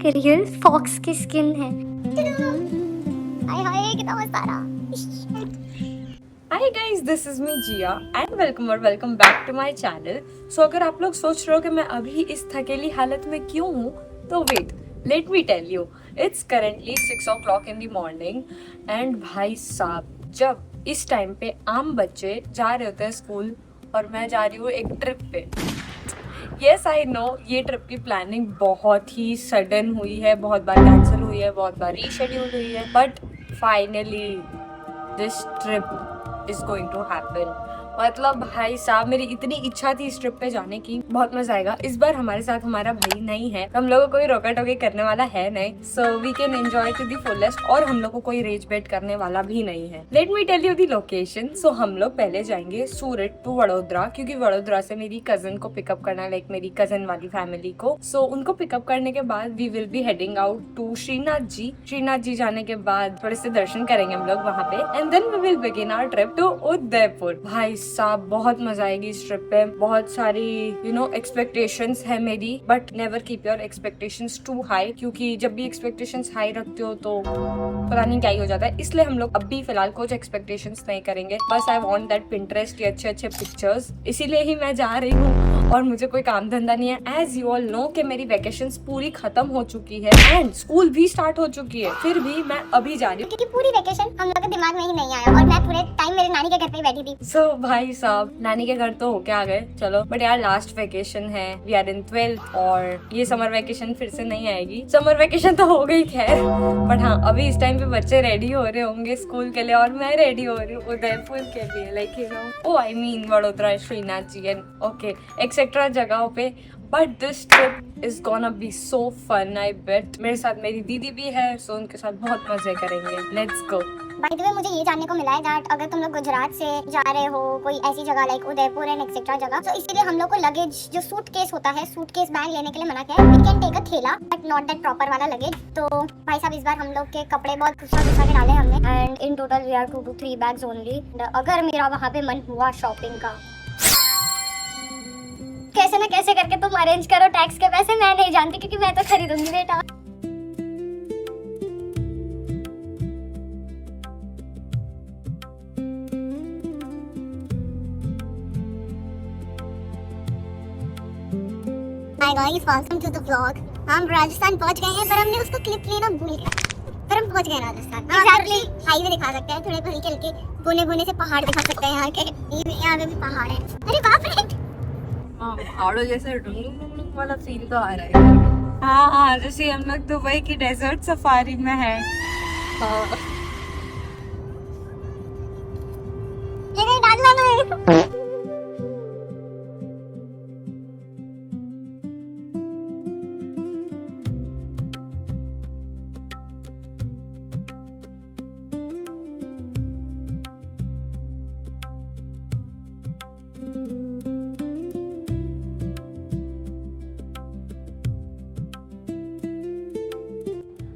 Real fox की skin है। हाय हाय कितना मस्त आ रहा। Hi guys, this is me Jia and welcome back to my channel. So अगर आप लोग सोच रहे हो कि मैं अभी इस थकेली हालत में क्यों हूँ, तो wait, let me tell you. It's currently 6 o'clock in the morning and भाई साहब, जब इस टाइम पे आम बच्चे जा रहे होते हैं स्कूल और मैं जा रही हूँ एक ट्रिप पे। यस आई नो, ये ट्रिप की प्लानिंग बहुत ही सडन हुई है, बहुत बार कैंसिल हुई है, बहुत बार रीशेड्यूल हुई है, but finally this trip is going to happen. मतलब भाई साहब, मेरी इतनी इच्छा थी इस ट्रिप पे जाने की, बहुत मजा आएगा। इस बार हमारे साथ हमारा भाई नहीं है, हम लोगों को कोई रोका टोकी करने वाला है नहीं, so we can enjoy to the fullest. और हम लोग को कोई रेज बेट करने वाला भी नहीं है। Let me tell you the location. So हम लोग पहले जाएंगे सूरत टू वडोदरा, क्योंकि वडोदरा से मेरी कजन को पिकअप करना है, लाइक मेरी कजन वाली फैमिली को। सो उनको पिकअप करने के बाद we will be heading out to Shrinath ji. Shrinath ji जाने के बाद थोड़े से दर्शन करेंगे हम लोग वहाँ पे, and then we will begin our trip to Udaipur. भाई साहब, बहुत मजा आएगी इस ट्रिप पे। बहुत सारी एक्सपेक्टेशंस है मेरी, but never keep your expectations too high, क्योंकि जब भी एक्सपेक्टेशंस हाई रखते हो तो पता नहीं क्या ही हो जाता है। इसलिए हम लोग अभी फिलहाल कुछ एक्सपेक्टेशंस नहीं करेंगे। बस आई वांट दैट पिंटरेस्ट के अच्छे अच्छे पिक्चर्स, इसीलिए ही मैं जा रही हूँ। और मुझे कोई काम धंधा नहीं है। एज यू ऑल नो कि मेरी वेकेशंस पूरी खत्म हो चुकी है एंड स्कूल भी स्टार्ट हो चुकी है, फिर भी मैं अभी जा रही हूँ क्योंकि पूरी वेकेशन हम लोग के दिमाग में ही नहीं आया और मैं पूरे टाइम मेरे नानी के घर पे ही बैठी थी। सो भाई साहब, नानी के घर तो होके आ गए, चलो, बट यार लास्ट वेकेशन है, वी आर इन 12th और ये समर वेकेशन फिर से नहीं आएगी। समर वेकेशन तो हो गई खैर, बट हाँ, अभी इस टाइम पे बच्चे रेडी हो रहे होंगे स्कूल के लिए और मैं रेडी हो रही हूँ उदयपुर के लिए, like you know, I mean Vadodara, Shrinath ji and okay etcetera जगहों पे। But this trip is gonna be so fun, I bet. मेरे साथ मेरी दीदी भी है, सो उनके साथ बहुत मजे करेंगे। Let's go. बाय द वे, मुझे ये जानने को मिला है दैट अगर तुम लोग गुजरात से जा रहे हो कोई ऐसी जगह लाइक उदयपुर एंड एक्सेट्रा जगह, तो इसीलिए हम लोग को लगेज जो सूटकेस होता है, सूटकेस बैग लेने के लिए मना किया है। वी कैन टेक अ थैला बट नॉट दैट प्रॉपर वाला लगेज। तो भाई साहब, इस बार हम लोग के कपड़े बहुत गुस्सा के डाले हमने, and in total we are 2 to 3 bags only. अगर मेरा वहाँ पे मन हुआ शॉपिंग का, कैसे ना कैसे करके तुम अरेंज करो टैक्स के पैसे, मैं नहीं जानती क्योंकि मैं तो खरीदूंगी बेटा। Hi guys, welcome to the vlog. हम राजस्थान पहुंच गए हैं, पर हमने उसको क्लिप लेना भूल गए। पर हम पहुंच गए राजस्थान। एग्जैक्टली हाईवे दिखा सकते हैं, थोड़े हल्के हल्के बुने से पहाड़ दिखा सकते हैं यहाँ के। यहाँ पे भी पहाड़ है। अरे बाप रे, पहाड़ों जैसे डुंग वाला फील तो आ रहा है। हाँ, जैसे हम लोग दुबई की डेजर्ट सफारी में है। ये डालना है।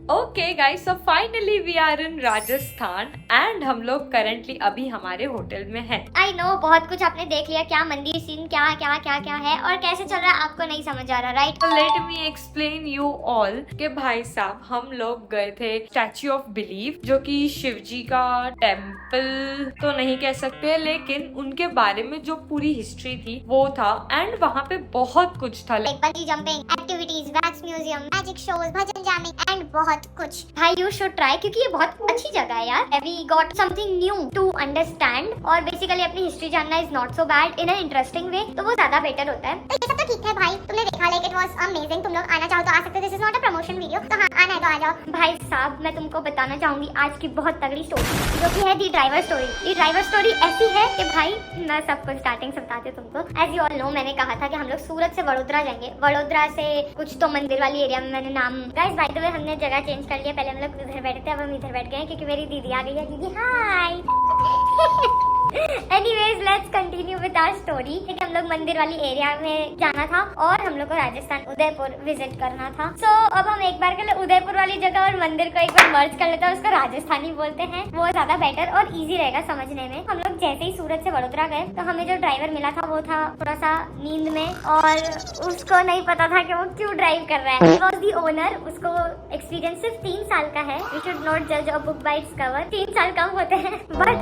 Okay guys, so finally we are in Rajasthan and हम लोग करंटली अभी हमारे होटल में हैं। आई नो, बहुत कुछ आपने देख लिया, क्या मंदिर सीन क्या क्या क्या क्या है और कैसे चल रहा है आपको नहीं समझ आ रहा, right? Let me explain you all कि भाई साहब, हम लोग गए थे स्टैच्यू ऑफ बिलीफ, जो कि शिव जी का टेम्पल तो नहीं कह सकते, लेकिन उनके बारे में जो पूरी हिस्ट्री थी वो था। एंड वहाँ पे बहुत कुछ था, like bungee jumping activities, wax museum, magic shows, bhajan jamming and बहुत कुछ। भाई यू शुड ट्राई, क्योंकि ये बहुत अच्छी जगह है यार। We got something new to understand और बेसिकली अपनी हिस्ट्री जानना is not so bad in an interesting way, तो वो ज्यादा बेटर होता है। तो ये सब तो ठीक है भाई, तुमने देखा, लाइक इट वाज अमेजिंग। तुम लोग आना चाहो तो आ सकते हो, this is not a promotion video, तो हाँ आना है तो आ जाओ। भाई साहब, मैं तुमको बताना चाहूंगी आज की बहुत तगड़ी स्टोरी, जो कि है दी ड्राइवर स्टोरी। दी ड्राइवर स्टोरी ऐसी है कि भाई मैं सब कुछ स्टार्टिंग से बताती हूँ तुमको। एज यू ऑल नो, मैंने कहा था कि हम लोग सूरत से वडोदरा जाएंगे। वडोदरा से कुछ तो मंदिर वाली एरिया में मैंने नाम, गाइस बाय द वे हमने जगह चेंज कर लिया। पहले हम लोग उधर बैठे थे, अब हम इधर बैठ गए क्योंकि मेरी दीदी आ गई है। दीदी हाय। Anyways, let's continue with our story. ठीक है, हम लोग मंदिर वाली एरिया में जाना था और हम लोग को राजस्थान उदयपुर विजिट करना था. So अब हम एक बार के लिए उदयपुर वाली जगह और मंदिर को एक बार मर्ज कर लेते हैं. उसको राजस्थानी बोलते हैं, वो ज्यादा बेटर और इजी रहेगा समझने में. हम लोग जैसे ही सूरत से वडोदरा गए तो हमें जो ड्राइवर मिला था वो था थोड़ा सा नींद में और उसको नहीं पता था कि वो क्यों ड्राइव कर रहा है. He was the owner. उसको एक्सपीरियंस सिर्फ 3 साल का है. We should not judge a book by its cover. 3 साल कम होते हैं बट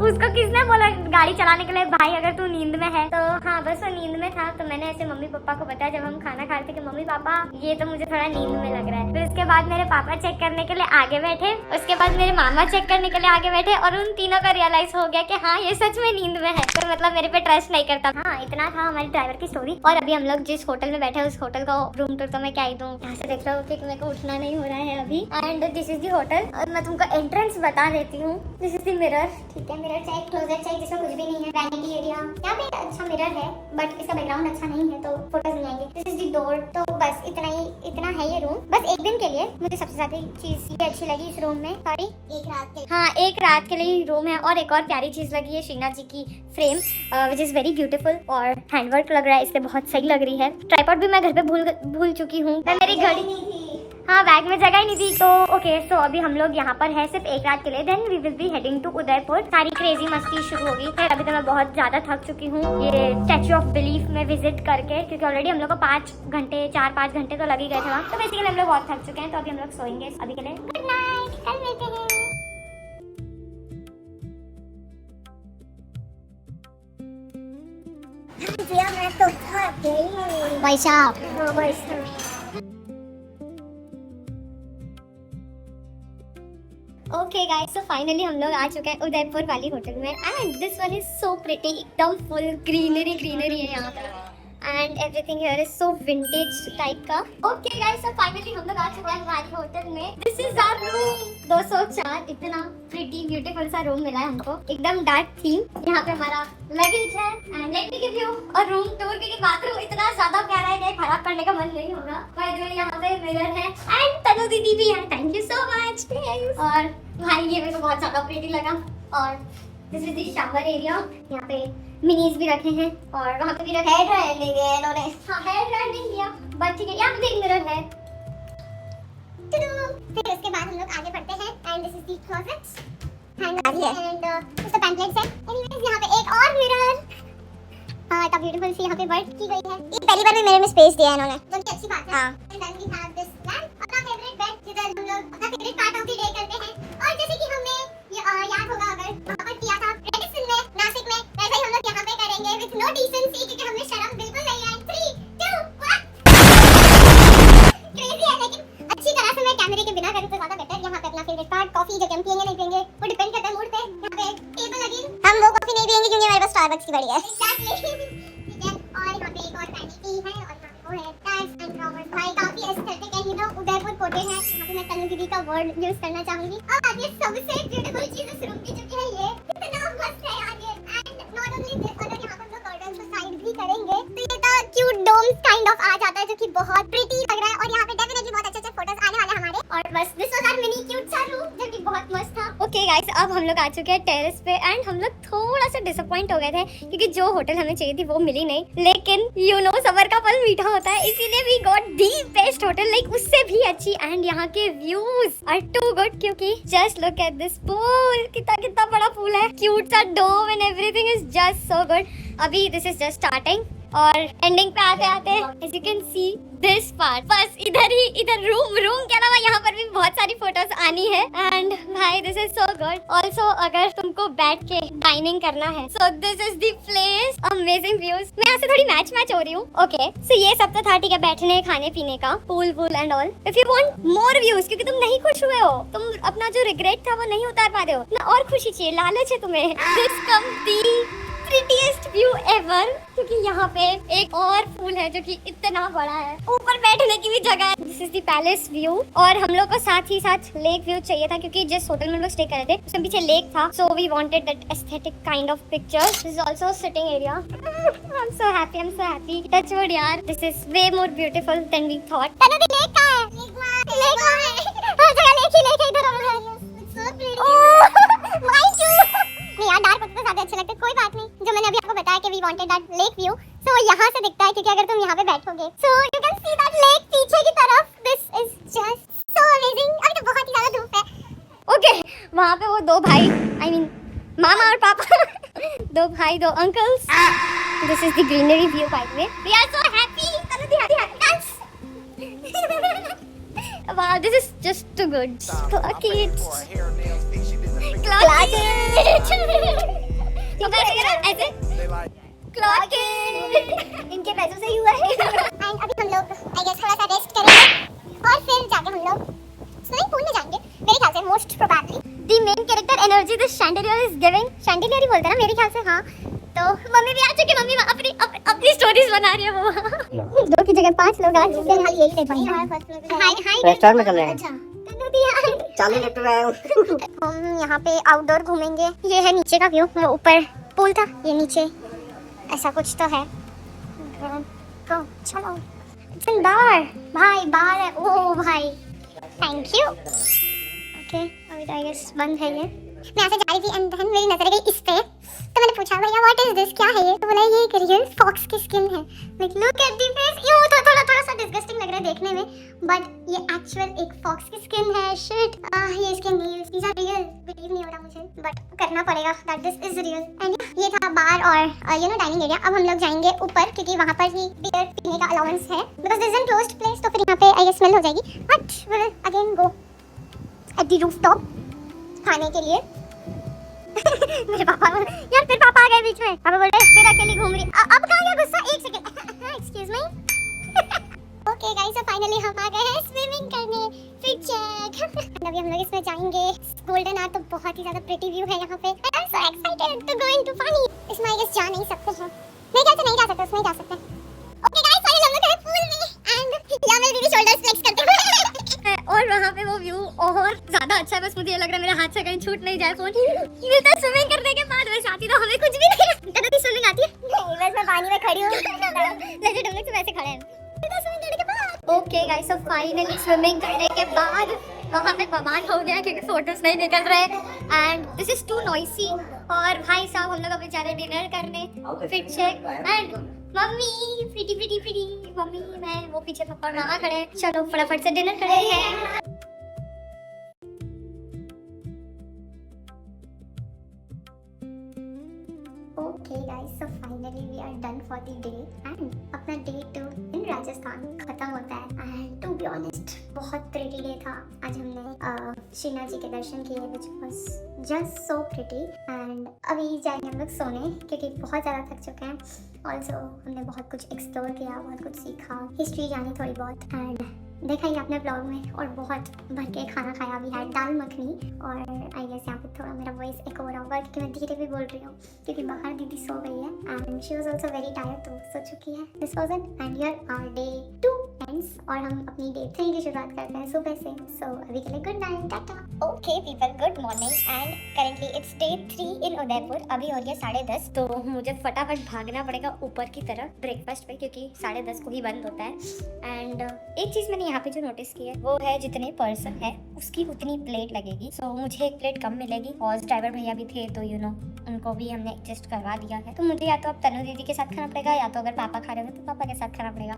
उसको किसने बोला गाड़ी चलाने के लिए भाई अगर तू नींद में है. तो हाँ, बस वो नींद में था. तो मैंने ऐसे मम्मी पापा को बताया जब हम खाना खा रहे थे कि मम्मी पापा ये तो मुझे थोड़ा नींद में लग रहा है. फिर उसके बाद मेरे पापा चेक करने के लिए आगे बैठे. उसके बाद मेरे मामा चेक करने के लिए आगे बैठे और उन तीनों का रियलाइज हो गया कि हाँ ये सच में नींद में है. तो मतलब मेरे पे ट्रस्ट नहीं करता. हाँ, इतना था हमारी ड्राइवर की स्टोरी. और अभी हम लोग जिस होटल में बैठे उस होटल का रूम टूर तो मैं क्या ही दूं. यहाँ से देख रहा हूँ कि मेरे को उठना नहीं हो रहा है अभी. And this is the hotel. और मैं तुमको एंट्रेंस बता देती हूँ. This is the mirror. ठीक है, मिरर चाहिए, क्लोजेट चाहिए जिसमें कुछ भी नहीं है. Vanity area. यहाँ पे एक अच्छा मिरर है बट इसका बैकग्राउंड अच्छा नहीं है तो फोटोज नहीं आएंगे. This is the door. तो बस इतना है ये रूम. बस एक दिन के लिए मुझे सबसे ज्यादा चीज ये अच्छी लगी इस रूम में. सॉरी, एक रात के लिए. हाँ, एक रात के लिए रूम है. और एक और प्यारी चीज लगी है श्रीनाथ जी की frame which is very beautiful और हैंडवर्क लग रहा है. इससे बहुत सही लग रही है. ट्राइपॉड भी मैं घर पे भूल चुकी हूँ. मैं मेरी घड़ी, हाँ बैग में जगह ही नहीं थी. तो ओके, सो अभी हम लोग यहाँ पर है सिर्फ एक रात के लिए. Then we will be heading to Udaipur. सारी क्रेजी मस्ती शुरू होगी. फिर अभी तो मैं बहुत ज्यादा थक चुकी हूँ ये स्टैच्यू ऑफ बिलीफ में विजिट करके, क्योंकि ऑलरेडी हम लोग को 4-5 घंटे तो लग ही गए थे वहाँ. तो बेसिकली हम लोग बहुत थक चुके हैं. तो अभी हम लोग सोएंगे अभी के लिए. गुड नाइट, कल मिलते हैं. मैं तो थक गई. भाई साहब. ओके गाइस, सो फाइनली हम लोग आ चुके हैं उदयपुर वाली होटल में. And this one is so pretty. एकदम फुल ग्रीनरी है यहाँ पे. And everything here is so vintage type का. ओके गाइस, सो फाइनली हम लोग आ चुके हैं हमारी होटल में. This is our room 204. इतना प्रिटी ब्यूटीफुल सा रूम मिला है हमको. एकदम डार्क थीम. यहाँ पे हमारा लगेज है. And let me give you और रूम टूर. क्योंकि बाथरूम इतना ज्यादा प्यारा है कि खराब करने का मन नहीं होगा. बाय द वे यहाँ पे मिरर है. एंड तनु दीदी भी है. Thank you so much. और भाई ये मेरे को बहुत ज्यादा प्रिटी लगा. और this is the shower area. यहाँ पे मिनीज भी रखे हैं और वहाँ पे भी रखे. हेयर ड्रायर नहीं दिया इन्होंने. हाँ, हेयर ड्रायर नहीं दिया बट ठीक है. यहाँ पे एक मिरर है. फिर उसके बाद हम लोग आगे बढ़ते हैं. And this is the closet. And कुछ तो पैम्पलेट्स है. एनीवेज यहाँ पे एक और मिरर. हाँ, इतना ब्यूटीफुल सी यहाँ पे वर्क की गई है. ये पहली बार भी मेरे में स्पेस दिया है इन्होंने, जो कि अच्छी बात है. हाँ. And then we have this lamp. अपना फेवरेट बेड जिधर हम लोग अपना favourite part of the day करते हैं. और जैसे कि हमने याद होगा अगर वहाँ पर किया था रेडिसन में, नासिक में, वैसे ही हम लोग यहाँ पे करेंगे विद नो डिसेंसी, क्योंकि हमें शर्म बिल्कुल नहीं है. 3, 2, 1. क्रेजी है लेकिन अच्छी तरह से मैं कैमरे के बिना करूँ तो ज्यादा बेटर. यहाँ पे अपना फेवरेट पार्ट कॉफी, जो कि हम पियेंगे नहीं पियेंगे वो डिपेंड करता है मूड पे. यहाँ पे एक टेबल लगी. हम वो कॉफी नहीं पियेंगे क्योंकि हमारे पास स्टारबक्स की बड़ी है. ठीक है. और यहाँ पे एक और वैनिटी है और वो है टैग्स एंड फ्लावर्स. भाई काफी एस्थेटिक है. यू नो उदयपुर कोटे है. यहाँ पे मैं तनु दीदी का वर्ड यूज करना चाहूंगी. अब आगे सबसे ब्यूटीफुल चीज इस रूम की जो कि है ये. इतना मस्त है यार ये. एंड नॉट ओनली दिस, अगर यहाँ पर हम लोग कर्टन्स को साइड भी करेंगे तो ये तो क्यूट डोम्स काइंड ऑफ आ जाता है, जो कि बहुत प्रिटी लग रहा है. और यहाँ पे डेफिनेटली बहुत अच्छे फोटोज आने वाले हैं हमारे. और बस this was our mini cute सा रूम जो कि बहुत मस्त था. ओके गाइस, अब हम लोग आ चुके हैं टेरेस पे. एंड हम लोग थोड़ा सा डिसअपॉइंट हो गए थे क्योंकि जो होटल हमें चाहिए थी वो मिली नहीं. लेकिन यू नो सबर का फल मीठा होता है, इसीलिए we got the best hotel, like उससे भी अच्छी. एंड यहाँ के व्यूज आर टू गुड. क्योंकि just look at this pool. कितना बड़ा पूल है. क्यूट सा dome and everything is just so good. अभी दिस इज जस्ट स्टार्टिंग और एंडिंग पे आते as you can see this part. बस इधर रूम के अलावा यहाँ पर भी बहुत सारी फोटोज आनी है. एंड भाई this is so good. Also अगर तुमको बैठ के डाइनिंग करना है so this is the place. Amazing views. मैं यहाँ से थोड़ी मैच हो रही हूँ. ओके, सो ये सब तो था ठीक है, बैठने खाने पीने का, pool and all. If you want more views, क्योंकि तुम नहीं खुश हुए हो, तुम अपना जो रिग्रेट था वो नहीं उतार पा रहे हो ना, और खुशी चाहिए, लालच है तुम्हें, this come the prettiest view ever. क्योंकि यहाँ पे एक और पूल है जो कि इतना बड़ा है. ऊपर बैठने की भी जगह है. This is the palace view. और हम लोग को साथ ही साथ लेक व्यू चाहिए था क्योंकि जिस होटल में हम लोग स्टे कर रहे थे उसके पीछे लेक था. So we wanted that aesthetic kind of pictures. This is also sitting area. I am so happy. Touch wood यार. This is way more beautiful than we thought. Tanu di lake का है. लेक है. हर जगह लेक ही lake है इधर. So pretty. My नहीं यार, dark होता तो ज्यादा अच्छा लगता है। कोई बात नहीं, जो मैंने अभी आपको बताया कि we wanted that lake view, so यहाँ से दिखता है क्योंकि अगर तुम यहाँ पे बैठोगे so you can see that lake पीछे की तरफ। This is just so amazing. अभी तो बहुत ही ज्यादा धूप है। ओके, वहाँ पे वो दो भाई, आई मीन मामा और पापा दो भाई, दो uncles. This is the greenery view by the way. We are so happy. Dance. Wow, this is just too good. Clock it. Clock it. ऐसे clock it. इनके पैसों से ही हुआ है। And अभी हम लोग I guess थोड़ा सा रेस्ट करेंगे और फिर जाके हम लोग स्विमिंग पूल में जाएंगे मेरे ख्याल से, most probably. The main character energy this chandelier is giving, chandelier ही बोलते हैं ना मेरे ख्याल से। हाँ, तो मम्मी भी आ चुकी है। मम्मी अपनी स्टोरीज बना रही है वो। दो की जगह 5 लोग आ चुके हैं। हाल यही ले हाय रेस्टोरेंट में चल रहे हैं। अच्छा, चालू लिफ्ट में आए हूँ। हम यहाँ पे आउटडोर घूमेंगे। ये है नीचे का व्यू, वो ऊपर पूल था, ये नीचे ऐसा कुछ तो है। तो चलो, इट्स इन बार भाई, बार है। ओ भाई, थैंक यू। ओके, अभी आई गेस बंद है ये। मैं ऐसे जा रही थी एंड देन मेरी नजर गई इस पे, तो मैंने पूछा भैया व्हाट इज दिस, क्या है ये? तो बोला ये एक रियल फॉक्स की स्किन है। Like look at the face. ये थोड़ा सा डिस्गस्टिंग लग रहा है देखने में, बट ये एक्चुअल एक फॉक्स की स्किन है। शिट, ये इसके nails, these are real. Believe नहीं हो रहा मुझे, बट करना पड़ेगा that this is real. And ये था बार और यू नो डाइनिंग एरिया। अब हम लोग जाएंगे ऊपर क्योंकि वहां पर ही बियर पीने का अलाउंस है, because this is an closed place. तो फिर यहाँ पे आई गेस स्मेल हो जाएगी, but we will again go at the rooftop खाने के लिए। मेरे पापा यार, फिर पापा आ गए बीच में। पापा बोल रहे फिर अकेली घूम रही। अब कहाँ गया गुस्सा? एक second, excuse me. Okay guys, so finally हम आ गए हैं स्विमिंग करने। फिर चेक अभी हम लोग इसमें जाएंगे। गोल्डन आर तो बहुत ही ज्यादा प्रिटी व्यू है यहाँ पे। I am so excited to go into पानी। इसमें आई गेस जा नहीं सकते हैं, मैं कहते नहीं जा सकते, उसमें जा सकते हैं। ओके गाइस, फाइनली हम लोग हैं पूल में एंड यहाँ मेरी दीदी शोल्डर्स फ्लेक्स करते हैं और वहाँ पे वो व्यू और ज्यादा अच्छा है। बस मुझे ये लग रहा है मेरे हाथ से कहीं छूट नहीं जाए फोन। ये तो स्विमिंग करने के बाद वैसे आती तो हमें कुछ भी नहीं। तेरी स्विमिंग आती है? नहीं, बस मैं पानी में खड़ी हूँ। जैसे हम लोग वैसे खड़े हैं स्विमिंग करने के बाद। Okay guys, so finally swimming करने के बाद वहाँ पे बवाल हो गया क्योंकि फोटोज नहीं निकल रहे and this is too noisy. और भाई साहब हम लोग अभी जा रहे डिनर करने। फिर check and mummy pretty mummy, मैं वो पीछे पापा और मामा खड़े हैं। चलो फटाफट से डिनर करते हैं। Okay guys, so finally we are done for the day and अपना day 2 in राजस्थान खत्म होता है। and to be honest बहुत pretty day था। आज हमने श्रीनाथ जी के दर्शन किए which was just so pretty and अभी जाएंगे हम लोग सोने क्योंकि बहुत ज़्यादा थक चुके हैं। also हमने बहुत कुछ एक्सप्लोर किया, बहुत कुछ सीखा, हिस्ट्री जानी थोड़ी बहुत एंड देखा ही आपने ब्लॉग में। और बहुत भर के खाना खाया भी है, दाल मखनी। और आई गेस यहाँ पे थोड़ा मेरा वॉइस एक हो रहा होगा क्योंकि मैं धीरे भी बोल रही हूँ क्योंकि बाहर दीदी सो गई है and she was also very tired, तो सो चुकी है। This was it and here our day 2 ends और हम अपनी डे 3 की शुरुआत करते हैं सुबह से। सो अभी के लिए good night, Tata. Okay people, good morning and currently it's day 3 इन उदयपुर। अभी हो गया 10:30, तो मुझे फटाफट भागना पड़ेगा ऊपर की तरफ ब्रेकफास्ट पे क्योंकि 10:30 को ही बंद होता है। एंड एक चीज़ मैंने यहाँ पे जो नोटिस की है वो है जितने पर्सन है उसकी उतनी प्लेट लगेगी। सो मुझे एक प्लेट कम मिलेगी और ड्राइवर भैया भी थे तो यू नो उनको भी हमने एडजस्ट करवा दिया है। तो मुझे या तो अब तनु दीदी के साथ खाना पड़ेगा या तो अगर पापा खा रहे हो तो पापा के साथ खाना पड़ेगा।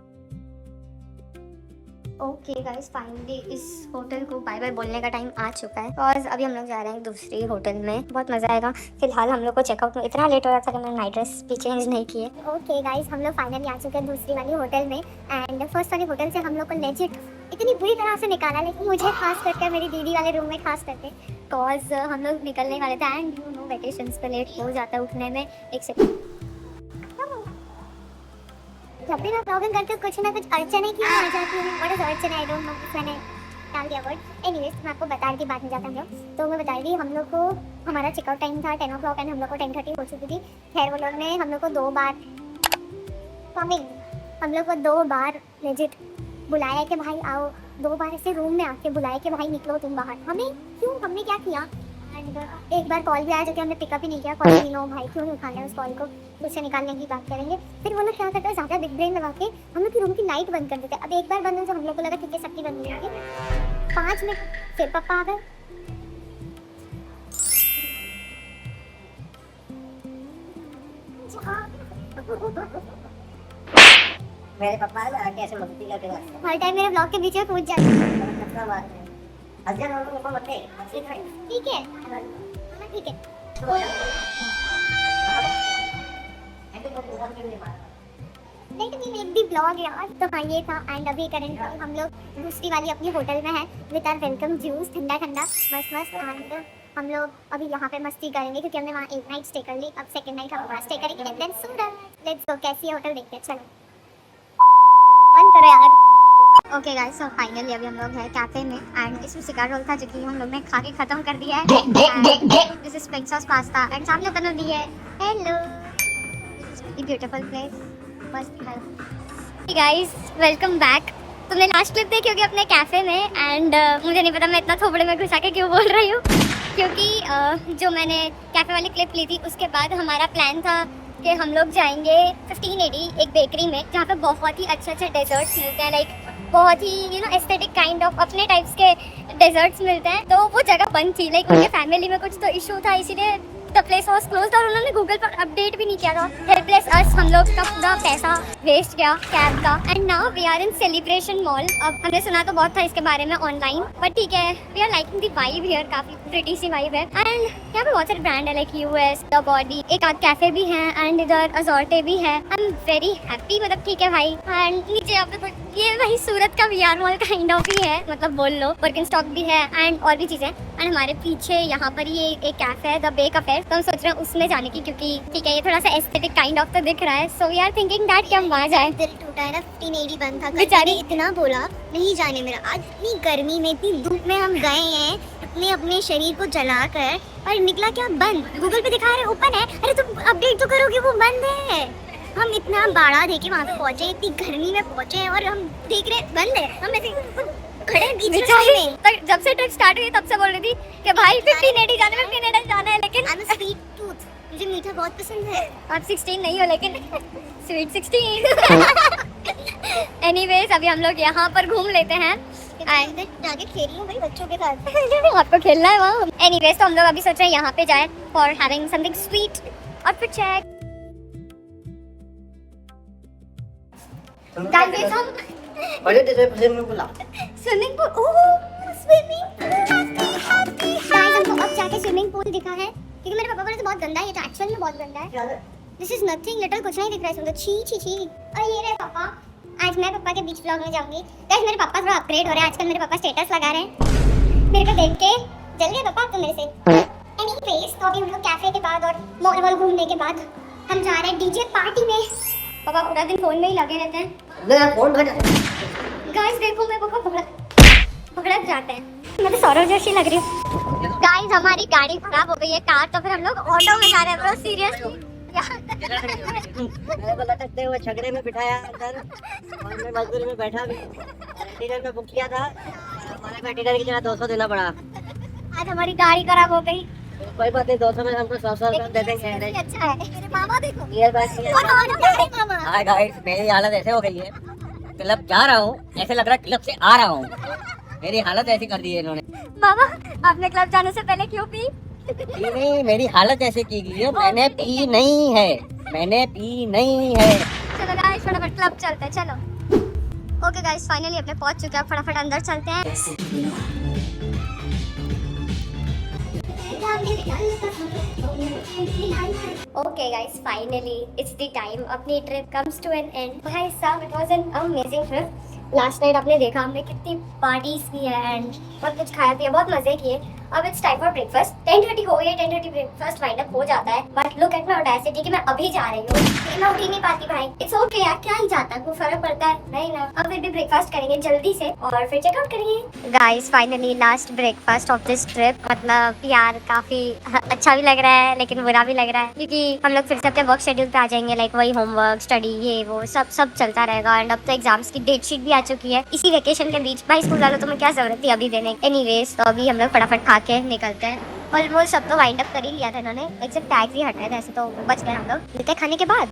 ओके गाइस, फाइनली इस होटल को बाय बाय बोलने का टाइम आ चुका है और अभी हम लोग जा रहे हैं दूसरी होटल में। बहुत मज़ा आएगा। फिलहाल हम लोग को चेकआउट में इतना लेट हो रहा था कि मैंने नाइट ड्रेस भी चेंज नहीं किए। ओके गाइस, हम लोग फाइनली आ चुके हैं दूसरी वाली होटल में एंड फर्स्ट वाली होटल से हम लोग को लेजिट इतनी बुरी तरह से निकाला, लेकिन मुझे खास करके मेरी दीदी वाले रूम में खास करके बिकॉज हम लोग निकलने वाले थे एंड यू नो वैकेशंस पे लेट हो जाता है उठने में। एक सेकंड, जब भी मैं ब्लॉगिंग करती हूँ कुछ ना कुछ अड़चनें क्यों आ जाती है। व्हाट इज अड़चन, आई डोंट नो, मैंने डाल दिया वर्ड। एनीवेज, मैं आपको बता रही थी, बाद में जाता हम लोग। तो मैं बता रही थी हम लोग को हमारा चेकआउट टाइम था 10 o'clock एंड हम लोग को 10:30 हो चुकी थी। खैर वो लोग ने हम लोग को 2 बार हम लोग को 2 बार लेजिट बुलाया कि भाई आओ, 2 बार ऐसे रूम में आके बुलाया कि भाई निकलो तुम बाहर। हमें क्यों, हमने क्या किया? एंड एक बार कॉल भी आया जो कि हमने पिकअप ही नहीं किया। कॉल ही नो भाई, क्यों नहीं उठाना है उस कॉल को, उससे निकालने की बात करेंगे। फिर वो लोग क्या करते हैं, ज़्यादा बिग ब्रेन लगा के हम लोग की रूम की लाइट बंद कर देते हैं। अब एक बार बंद हो तो हम लोग को लगा ठीक है सबकी बंद हो जाएगी। 5 मिनट फिर पापा आ गए, मेरे पापा है ना कैसे मस्ती करते हैं। हर टाइम मेरे ब्लॉग के बीच में कूद जाते हैं। कितना बात है। अजय हम लोग को मत दे। मस्ती करें। ठीक है हाँ, ठीक है। नहीं तो मैं एक भी ब्लॉग यार तो हाँ ये था। एंड अभी करंटली हम लोग दूसरी वाली अपनी होटल में है विद आवर वेलकम जूस ठंडा ठंडा मस्त मस्त। एंड हम लोग अभी यहाँ पे मस्ती करेंगे क्योंकि हमने वहाँ एक नाइट स्टे कर ली। अब सेकंड नाइट हम वहाँ स्टे करेंगे and then Surat. Let's go कैसी है होटल देखते हैं चलो। बंद करो यार। ओके गाइस सो फाइनली अभी हम लोग हैं कैफे में एंड इसमें शिकार रोल था जो कि हम लोग ने खा के खत्म कर दिया है। This is pink sauce pasta and सामने तनु दी है। हेलो ब्यूटीफुल प्लेस मस्त है। Guys welcome back. तुमने लास्ट क्लिप देखी होगी अपने कैफे में एंड मुझे नहीं पता मैं इतना थोपड़े में घुसा के क्यों बोल रही हूँ क्योंकि जो मैंने कैफे वाली क्लिप ली थी उसके बाद हमारा प्लान था कि हम लोग जाएंगे 1580 एक बेकरी में जहाँ पे बहुत ही अच्छे अच्छे डेजर्ट्स मिलते हैं। लाइक बहुत ही you know aesthetic kind of अपने टाइप्स के डेजर्ट्स मिलते हैं। तो वो जगह बंद थी। लाइक उनके फैमिली में कुछ तो इशू था इसीलिए द प्लेस वाज क्लोज्ड और उन्होंने गूगल पर अपडेट भी नहीं किया था। हेल्पलेस अस हम लोग का पूरा पैसा वेस्ट गया कैब का। And now we are in celebration mall. अब हमने सुना तो बहुत था इसके बारे में ऑनलाइन बट ठीक है we are liking the vibe here. काफी प्रिटी सी वाइब है एंड यहाँ पे बहुत सारे ब्रांड है लाइक यूएस द बॉडी एक आध कैफे भी है एंड इधर अजॉर्टे भी है। आई एम वेरी हैप्पी मतलब ठीक है भाई। एंड नीचे यहाँ पे ये वही सूरत का वीआर मॉल काइंड ऑफ ही है मतलब बोल लो। वर्किंग स्टॉक भी है एंड और भी चीजें। एंड हमारे पीछे यहाँ पर ये एक कैफे है द बे कैफे तो हम सोच रहे हैं उसमें जाने की क्योंकि ठीक है ये थोड़ा सा एस्थेटिक काइंड ऑफ तो दिख रहा है। So we are thinking that कि हम वहाँ जाए। दिल टूटा है ना 1580 बंद था बेचारी। इतना बोला नहीं जाने मेरा। आज इतनी गर्मी में इतनी धूप में हम गए हैं अपने अपने शरीर को जला कर और निकला क्या बंद। गूगल पे दिखा रहे ओपन है। अरे तुम अपडेट तो करोगे वो बंद है। हम इतना बाड़ा देके वहाँ पे पहुंचे इतनी गर्मी में पहुंचे हैं और हम देख रहे हैं बंद है। हम ऐसे खड़े हैं बीच में। तक जब से ट्रिप स्टार्ट हुई तब से बोल रही थी कि भाई 1580 जाना है 1580 जाना है लेकिन I'm a sweet tooth, मुझे मीठा बहुत पसंद है। आप 16 नहीं हो लेकिन स्वीट 16। एनीवेज अभी हम लोग यहाँ पर घूम लेते हैं। जाके खेल लूं भाई बच्चों के साथ। आपको खेलना है वहाँ। एनीवेज तो हम लोग अभी सोच रहे हैं यहाँ पे जाए फॉर हैविंग समथिंग स्वीट और फिर चेक गाइस हम बड़े design swimming pool swimming pool oh swimming pool guys हमको अब जाके स्विमिंग पूल दिखा है क्योंकि मेरे पापा बोले तो बहुत गंदा है। ये तो एक्चुअल में बहुत गंदा है। दिस इज नथिंग लिटिल कुछ नहीं दिख रहा है इसमें तो छी छी छी। और ये रहे पापा। आज मैं पापा के बीच व्लॉग में जाऊंगी। गाइस मेरे पापा थोड़ा अपग्रेड हो रहे हैं आजकल। मेरे पापा स्टेटस लगा रहे हैं मेरे को देख के जल गए पापा तो मेरे से। एनीवेज तो अभी हम लोग कैफे के बाद और मॉल वॉल घूमने के बाद हम जा रहे हैं डीजे पार्टी में। पापा पूरा दिन फोन में ही लगे रहते हैं। ले यार फोन भजा। गाइस देखो मेरे पापा भड़क जाते हैं। मैं तो सौरव जोशी लग रही हूँ। गाइस हमारी गाड़ी खराब हो गई है कार तो फिर हम लोग ऑटो में जा रहे हैं ब्रो सीरियसली। मेरे को लटकते हुए छगड़े में बिठाया अंदर और मैं मजदूरी में बैठा भी। टिकट में बुक किया था हमारे को टिकट की जगह 200 देना पड़ा। आज हमारी गाड़ी खराब हो गई। कोई बात नहीं 200 में हमको 100 दे देंगे। अच्छा है। मेरे मामा देखो ये बात नहीं और हमारे मामा। हाय गाइस मेरी हालत ऐसे हो गई है क्लब जा रहा हूँ ऐसे लग रहा है क्लब से आ रहा हूँ। मेरी हालत ऐसी कर दी है इन्होंने। मामा आपने क्लब जाने से पहले क्यों पी? नहीं मेरी हालत ऐसे की गई है। मैंने पी नहीं है। चलो गाइस फटाफट क्लब चलते हैं चलो। ओके गाइस फाइनली अपने पहुंच चुके हैं। फटाफट अंदर चलते हैं। Okay guys, finally it's the time. अपनी trip comes to an end. भाई साहब it was an amazing trip. Last night आपने देखा हमने कितनी पार्टीज की है एंड बहुत कुछ खाया पिया बहुत मजे किए। अब इट्स टाइम फॉर ब्रेकफास्ट। 10:30 हो गई है। 10:30 ब्रेकफास्ट वाइंड अप हो जाता है but look at my audacity कि मैं अभी जा रही हूँ लेकिन मैं उठ ही नहीं पाती भाई। इट्स ओके यार क्या ही जाता है कोई फर्क पड़ता है नहीं ना। अब फिर भी ब्रेकफास्ट करेंगे जल्दी से और फिर चेकआउट करेंगे। Guys finally last breakfast of this trip. मतलब यार काफी अच्छा भी लग रहा है लेकिन बुरा भी लग रहा है क्योंकि हम लोग फिर से अपने वर्क शेड्यूल पे आ जाएंगे। लाइक वही होमवर्क स्टडी ये वो सब चलता रहेगा एंड अब तो एग्जाम्स की डेट शीट भी आ चुकी है इसी वेकेशन के बीच। भाई स्कूल वालों तो मैं क्या जरूरत थी अभी देने। एनीवेज तो अभी हम लोग फटाफट खा के निकलते हैं। ऑलमोस्ट सब तो वाइंड अप कर ही लिया था इन्होंने एक्सेप्ट टैग्स ही हटाए थे ऐसे तो बच गए हम लोग। मिलते हैं खाने के बाद।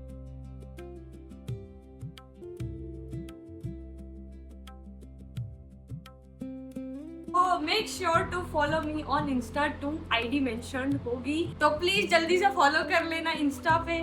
Make sure to follow me on insta to ID mentioned होगी तो प्लीज जल्दी से फॉलो कर लेना इंस्टा पे।